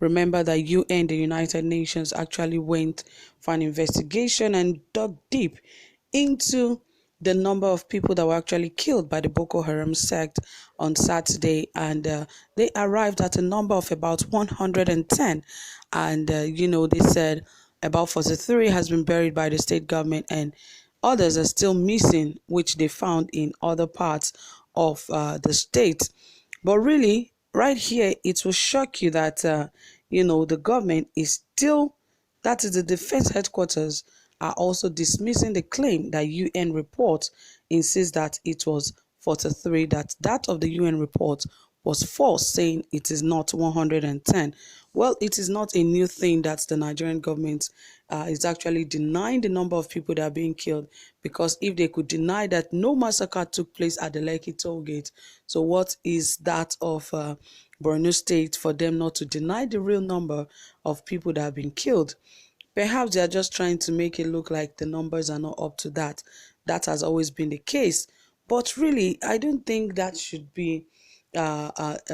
Remember that UN, the United Nations, actually went for an investigation and dug deep into the number of people that were actually killed by the Boko Haram sect on Saturday, and they arrived at a number of about 110. And they said about 43 has been buried by the state government, and others are still missing, which they found in other parts of the state. But really, right here, it will shock you that the government is still, that is the defense headquarters, are also dismissing the claim that UN report insists that it was 43, that of the UN report was false, saying it is not 110. Well, it is not a new thing that the Nigerian government is actually denying the number of people that are being killed, because if they could deny that no massacre took place at the Lekki toll gate, so what is that of Borno State for them not to deny the real number of people that have been killed? Perhaps they are just trying to make it look like the numbers are not up to that. That has always been the case. But really, I don't think that should be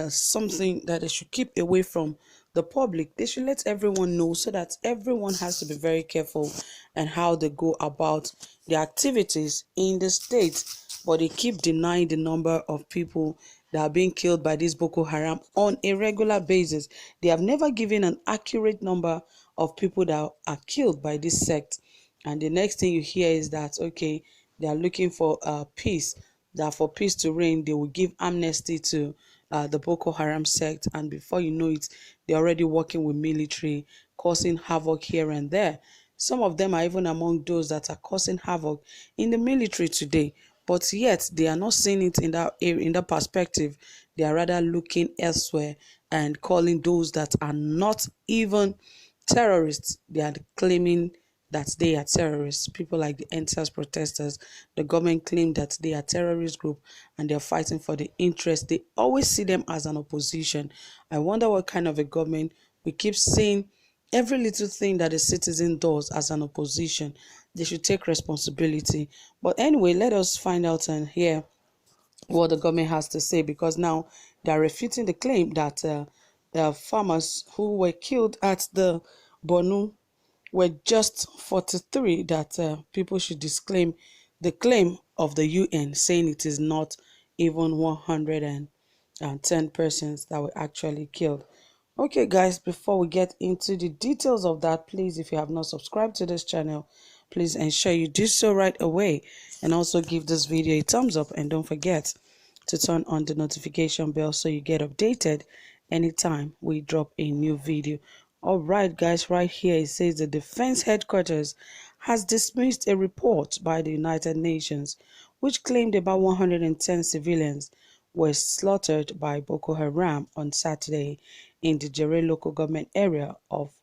something that they should keep away from the public. They should let everyone know, so that everyone has to be very careful and how they go about the activities in the state. But they keep denying the number of people that are being killed by this Boko Haram on a regular basis. They have never given an accurate number of people that are killed by this sect. And the next thing you hear is that, okay, they are looking for peace, that for peace to reign, they will give amnesty to the Boko Haram sect. And before you know it, they're already working with military, causing havoc here and there. Some of them are even among those that are causing havoc in the military today. But yet, they are not seeing it in that perspective. They are rather looking elsewhere and calling those that are not even terrorists. They are claiming that they are terrorists. People like the NSAS protesters, the government claim that they are terrorist group and they are fighting for the interest. They always see them as an opposition. I wonder what kind of a government we keep seeing every little thing that a citizen does as an opposition. They should take responsibility. But anyway, let us find out and hear what the government has to say, because now they are refuting the claim that farmers who were killed at the Borno were just 43, that people should disclaim the claim of the UN, saying it is not even 110 persons that were actually killed. Okay, guys, before we get into the details of that, please, if you have not subscribed to this channel, please ensure you do so right away, and also give this video a thumbs up, and don't forget to turn on the notification bell so you get updated anytime we drop a new video. All right, guys, right here it says the defense headquarters has dismissed a report by the United Nations which claimed about 110 civilians were slaughtered by Boko Haram on Saturday in the Jere local government area of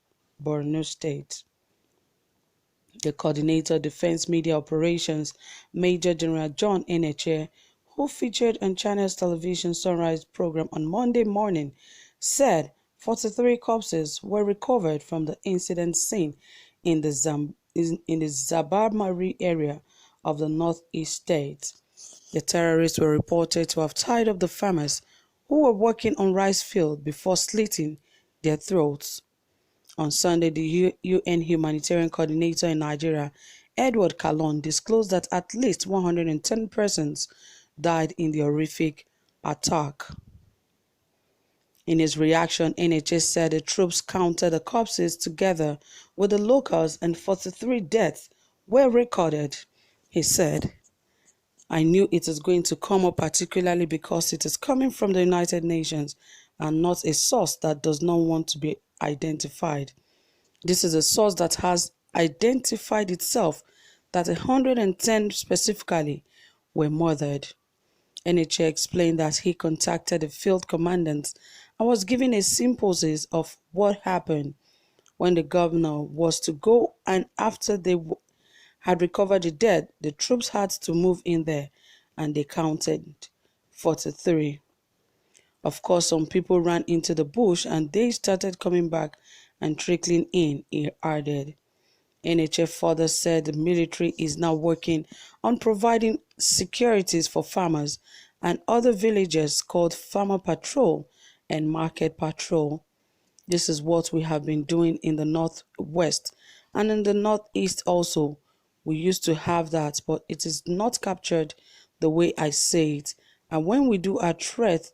Borno State. The coordinator, Defense Media Operations, Major General John Eneche, who featured on Channels Television Sunrise program on Monday morning, said 43 corpses were recovered from the incident scene in the Zabarmari area of the northeast state. The terrorists were reported to have tied up the farmers who were working on rice field before slitting their throats. On Sunday, the UN humanitarian coordinator in Nigeria, Edward Kalon, disclosed that at least 110 persons died in the horrific attack. In his reaction, NHS said the troops counted the corpses together with the locals and 43 deaths were recorded. He said, "I knew it is going to come up, particularly because it is coming from the United Nations and not a source that does not want to be identified. This is a source that has identified itself, that 110 specifically were murdered." NHA explained that he contacted the field commandants and was given a synopsis of what happened when the governor was to go, and after they had recovered the dead, the troops had to move in there and they counted 43. Of course, some people ran into the bush and they started coming back and trickling in, he added. NHF further said the military is now working on providing securities for farmers and other villagers called Farmer Patrol and Market Patrol. This is what we have been doing in the northwest and in the northeast also. We used to have that, but it is not captured the way I say it. And when we do our threat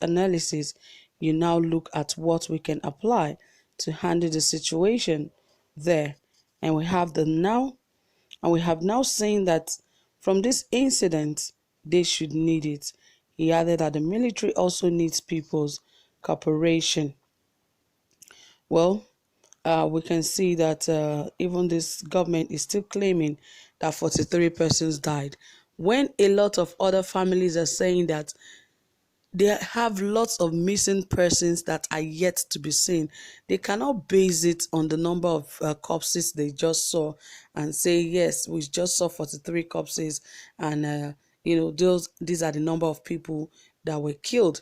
analysis, you now look at what we can apply to handle the situation there. And we have now seen that from this incident, they should need it. He added that the military also needs people's cooperation. Well, we can see that even this government is still claiming that 43 persons died, when a lot of other families are saying that they have lots of missing persons that are yet to be seen. They cannot base it on the number of corpses they just saw and say, yes, we just saw 43 corpses, and these are the number of people that were killed.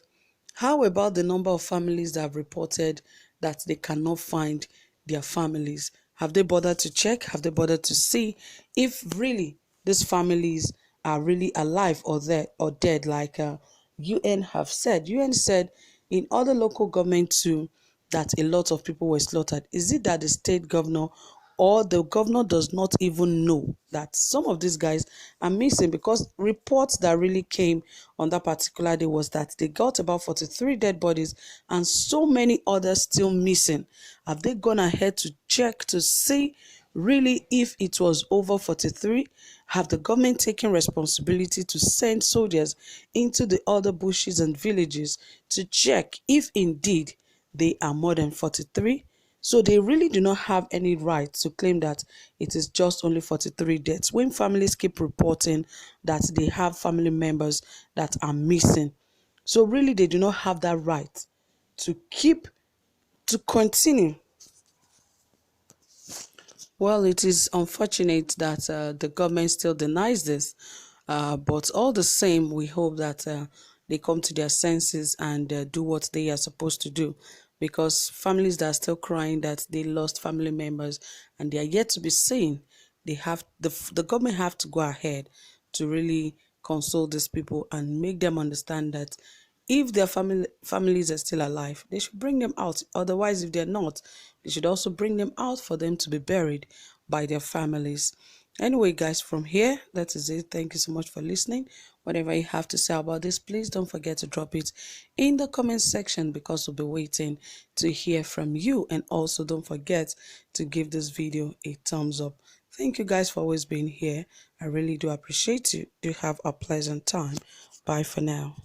How about the number of families that have reported that they cannot find their families? Have they bothered to check? Have they bothered to see if really these families are really alive or dead, like UN have said? UN said in other local government too that a lot of people were slaughtered. Is it that the state governor or the governor does not even know that some of these guys are missing? Because reports that really came on that particular day was that they got about 43 dead bodies and so many others still missing. Have they gone ahead to check to see really if it was over 43? Have the government taken responsibility to send soldiers into the other bushes and villages to check if indeed they are more than 43? So they really do not have any right to claim that it is just only 43 deaths when families keep reporting that they have family members that are missing. So really they do not have that right to continue. Well, it is unfortunate that the government still denies this, but all the same, we hope that they come to their senses and do what they are supposed to do, because families that are still crying that they lost family members and they are yet to be seen, the government have to go ahead to really console these people and make them understand that if their families are still alive, they should bring them out. Otherwise, if they're not, they should also bring them out for them to be buried by their families. Anyway, guys, from here, that is it. Thank you so much for listening. Whatever you have to say about this, please don't forget to drop it in the comment section, because we'll be waiting to hear from you. And also don't forget to give this video a thumbs up. Thank you guys for always being here. I really do appreciate you. Do have a pleasant time. Bye for now.